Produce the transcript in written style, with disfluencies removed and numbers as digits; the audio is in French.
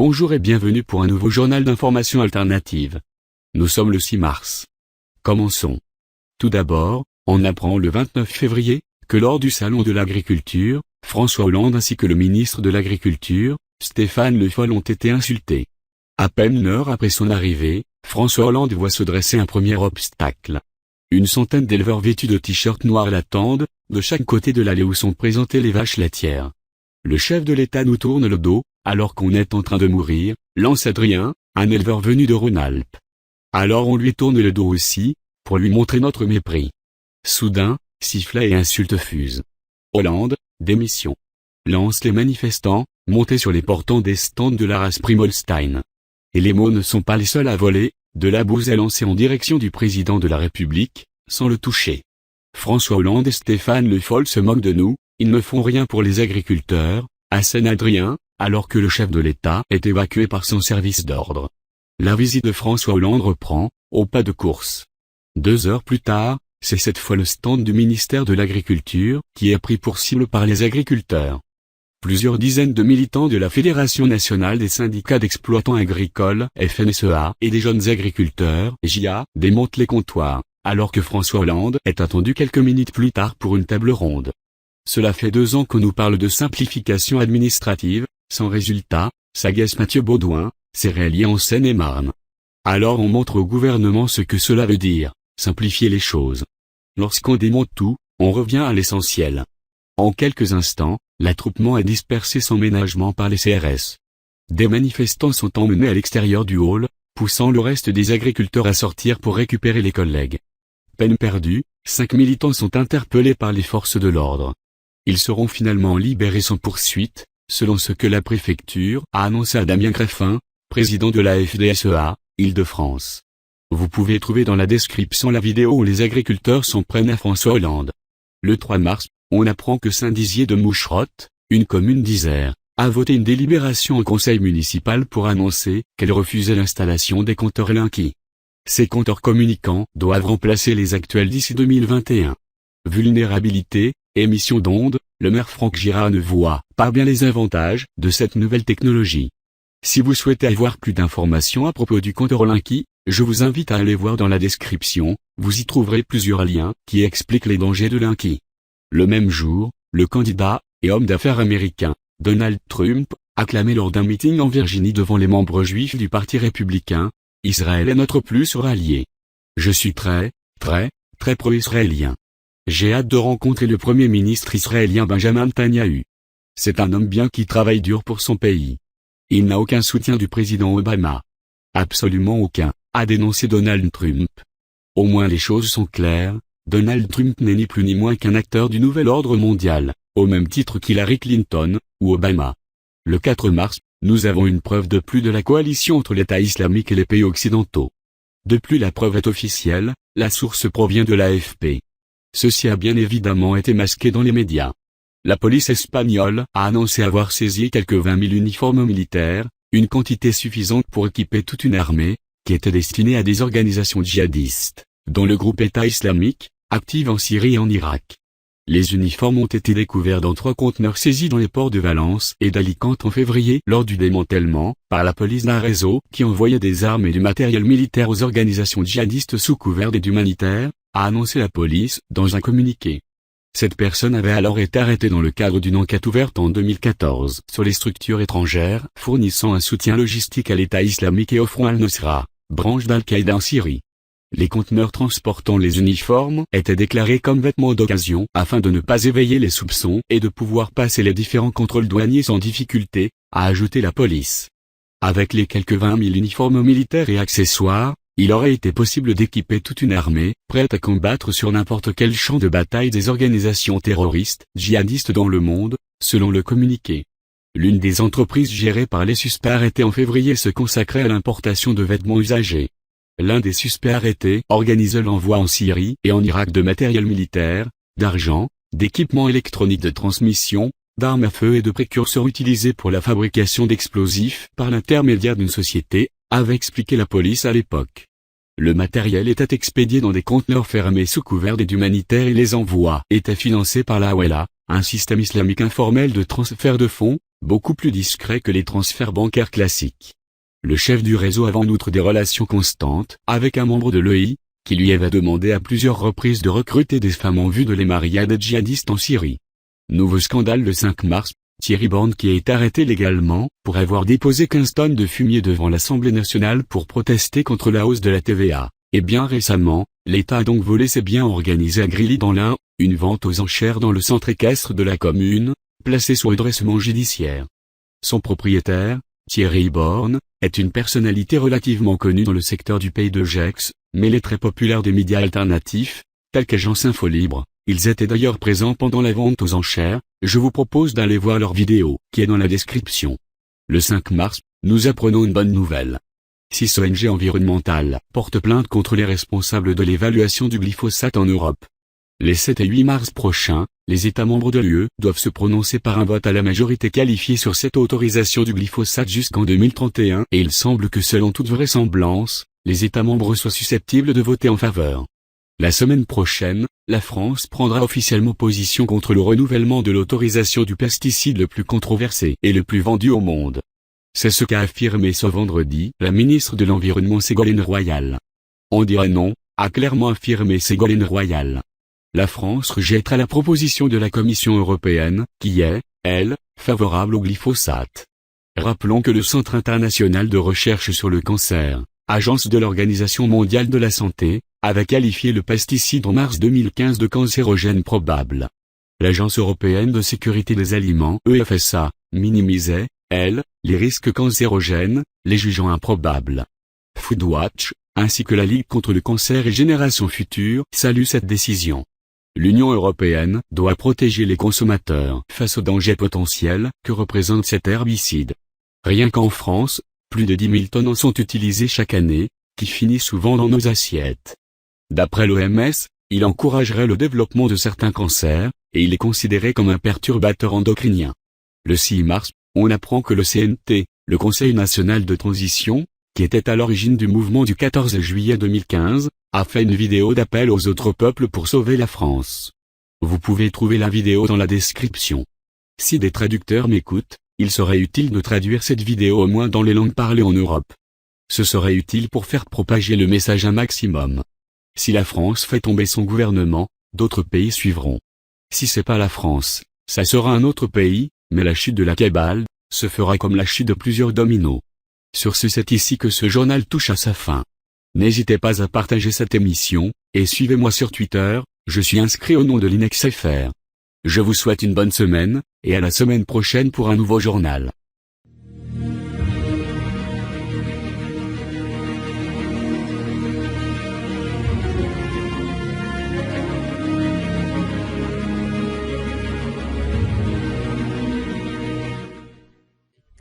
Bonjour et bienvenue pour un nouveau journal d'information alternative. Nous sommes le 6 mars. Commençons. Tout d'abord, on apprend le 29 février, que lors du Salon de l'Agriculture, François Hollande ainsi que le ministre de l'Agriculture, Stéphane Le Foll ont été insultés. À peine une heure après son arrivée, François Hollande voit se dresser un premier obstacle. Une centaine d'éleveurs vêtus de t-shirts noirs l'attendent, de chaque côté de l'allée où sont présentées les vaches laitières. Le chef de l'État nous tourne le dos, alors qu'on est en train de mourir, lance Adrien, un éleveur venu de Rhône-Alpes. Alors on lui tourne le dos aussi, pour lui montrer notre mépris. Soudain, sifflets et insultes fusent. Hollande, démission. Lance les manifestants, montés sur les portants des stands de la race Primolstein. Et les mots ne sont pas les seuls à voler, de la bouse est lancée en direction du président de la République, sans le toucher. François Hollande et Stéphane Le Foll se moquent de nous, ils ne font rien pour les agriculteurs, assène Adrien, alors que le chef de l'État est évacué par son service d'ordre. La visite de François Hollande reprend, au pas de course. 2 heures plus tard, c'est cette fois le stand du ministère de l'Agriculture qui est pris pour cible par les agriculteurs. Plusieurs dizaines de militants de la Fédération nationale des syndicats d'exploitants agricoles, FNSEA, et des jeunes agriculteurs, JA, démontent les comptoirs, alors que François Hollande est attendu quelques minutes plus tard pour une table ronde. Cela fait 2 ans qu'on nous parle de simplification administrative, sans résultat, s'agace Mathieu Baudouin, céréalier en Seine-et-Marne. Alors on montre au gouvernement ce que cela veut dire, simplifier les choses. Lorsqu'on démonte tout, on revient à l'essentiel. En quelques instants, l'attroupement est dispersé sans ménagement par les CRS. Des manifestants sont emmenés à l'extérieur du hall, poussant le reste des agriculteurs à sortir pour récupérer les collègues. Peine perdue, 5 militants sont interpellés par les forces de l'ordre. Ils seront finalement libérés sans poursuite, selon ce que la préfecture a annoncé à Damien Greffin, président de la FDSEA, Île-de-France. Vous pouvez trouver dans la description la vidéo où les agriculteurs s'en prennent à François Hollande. Le 3 mars, on apprend que Saint-Dizier de Moucherotte, une commune d'Isère, a voté une délibération au conseil municipal pour annoncer qu'elle refusait l'installation des compteurs Linky. Ces compteurs communicants doivent remplacer les actuels d'ici 2021. Vulnérabilité, émission d'ondes, le maire Franck Girard ne voit pas bien les avantages de cette nouvelle technologie. Si vous souhaitez avoir plus d'informations à propos du compteur Linky, je vous invite à aller voir dans la description, vous y trouverez plusieurs liens qui expliquent les dangers de Linky. Le même jour, le candidat et homme d'affaires américain, Donald Trump, acclamé lors d'un meeting en Virginie devant les membres juifs du Parti républicain, « Israël est notre plus sûr allié. Je suis très pro-israélien. J'ai hâte de rencontrer le Premier ministre israélien Benjamin Netanyahu. C'est un homme bien qui travaille dur pour son pays. Il n'a aucun soutien du président Obama. Absolument aucun, a dénoncé Donald Trump. Au moins les choses sont claires, Donald Trump n'est ni plus ni moins qu'un acteur du nouvel ordre mondial, au même titre qu'Hillary Clinton, ou Obama. Le 4 mars, nous avons une preuve de plus de la coalition entre l'État islamique et les pays occidentaux. De plus la preuve est officielle, la source provient de l'AFP. Ceci a bien évidemment été masqué dans les médias. La police espagnole a annoncé avoir saisi quelques 20 000 uniformes militaires, une quantité suffisante pour équiper toute une armée, qui était destinée à des organisations djihadistes, dont le groupe État islamique, active en Syrie et en Irak. Les uniformes ont été découverts dans 3 conteneurs saisis dans les ports de Valence et d'Alicante en février lors du démantèlement, par la police d'un réseau qui envoyait des armes et du matériel militaire aux organisations djihadistes sous couvert d'aide humanitaire, a annoncé la police dans un communiqué. Cette personne avait alors été arrêtée dans le cadre d'une enquête ouverte en 2014 sur les structures étrangères fournissant un soutien logistique à l'État islamique et au Front al-Nusra, branche d'Al-Qaïda en Syrie. Les conteneurs transportant les uniformes étaient déclarés comme vêtements d'occasion afin de ne pas éveiller les soupçons et de pouvoir passer les différents contrôles douaniers sans difficulté, a ajouté la police. Avec les quelques 20 000 uniformes militaires et accessoires, il aurait été possible d'équiper toute une armée, prête à combattre sur n'importe quel champ de bataille des organisations terroristes, djihadistes dans le monde, selon le communiqué. L'une des entreprises gérées par les suspects arrêtés en février se consacrait à l'importation de vêtements usagés. L'un des suspects arrêtés organisait l'envoi en Syrie et en Irak de matériel militaire, d'argent, d'équipements électroniques de transmission, d'armes à feu et de précurseurs utilisés pour la fabrication d'explosifs par l'intermédiaire d'une société, avait expliqué la police à l'époque. Le matériel était expédié dans des conteneurs fermés sous couvert d'aide humanitaire et les envois étaient financés par la Hawala, un système islamique informel de transfert de fonds, beaucoup plus discret que les transferts bancaires classiques. Le chef du réseau a en outre des relations constantes avec un membre de l'EI, qui lui avait demandé à plusieurs reprises de recruter des femmes en vue de les marier à des djihadistes en Syrie. Nouveau scandale le 5 mars, Thierry Borne qui est arrêté légalement, pour avoir déposé 15 tonnes de fumier devant l'Assemblée nationale pour protester contre la hausse de la TVA. Et bien récemment, l'État a donc volé ses biens organisés à Grilly dans l'Ain, une vente aux enchères dans le centre équestre de la commune, placée sous redressement judiciaire. Son propriétaire, Thierry Borne, est une personnalité relativement connue dans le secteur du pays de Gex, mais il est très populaire des médias alternatifs, tels qu'Agence Info Libre. Ils étaient d'ailleurs présents pendant la vente aux enchères, je vous propose d'aller voir leur vidéo, qui est dans la description. Le 5 mars, nous apprenons une bonne nouvelle. 6 ONG environnementales portent plainte contre les responsables de l'évaluation du glyphosate en Europe. Les 7 et 8 mars prochains, les États membres de l'UE doivent se prononcer par un vote à la majorité qualifiée sur cette autorisation du glyphosate jusqu'en 2031 et il semble que selon toute vraisemblance, les États membres soient susceptibles de voter en faveur. La semaine prochaine, la France prendra officiellement position contre le renouvellement de l'autorisation du pesticide le plus controversé et le plus vendu au monde. C'est ce qu'a affirmé ce vendredi la ministre de l'Environnement Ségolène Royal. On dirait non, a clairement affirmé Ségolène Royal. La France rejettera la proposition de la Commission européenne, qui est, elle, favorable au glyphosate. Rappelons que le Centre international de recherche sur le cancer, agence de l'Organisation mondiale de la santé, avait qualifié le pesticide en mars 2015 de cancérogène probable. L'Agence européenne de sécurité des aliments, EFSA, minimisait, elle, les risques cancérogènes, les jugeant improbables. Foodwatch, ainsi que la Ligue contre le cancer et Générations Futures, saluent cette décision. L'Union européenne doit protéger les consommateurs face aux dangers potentiels que représente cet herbicide. Rien qu'en France, plus de 10 000 tonnes en sont utilisées chaque année, qui finissent souvent dans nos assiettes. D'après l'OMS, il encouragerait le développement de certains cancers, et il est considéré comme un perturbateur endocrinien. Le 6 mars, on apprend que le CNT, le Conseil national de transition, qui était à l'origine du mouvement du 14 juillet 2015, a fait une vidéo d'appel aux autres peuples pour sauver la France. Vous pouvez trouver la vidéo dans la description. Si des traducteurs m'écoutent, il serait utile de traduire cette vidéo au moins dans les langues parlées en Europe. Ce serait utile pour faire propager le message un maximum. Si la France fait tomber son gouvernement, d'autres pays suivront. Si c'est pas la France, ça sera un autre pays, mais la chute de la cabale se fera comme la chute de plusieurs dominos. Sur ce, c'est ici que ce journal touche à sa fin. N'hésitez pas à partager cette émission, et suivez-moi sur Twitter, je suis inscrit au nom de l'INEXFR. Je vous souhaite une bonne semaine, et à la semaine prochaine pour un nouveau journal.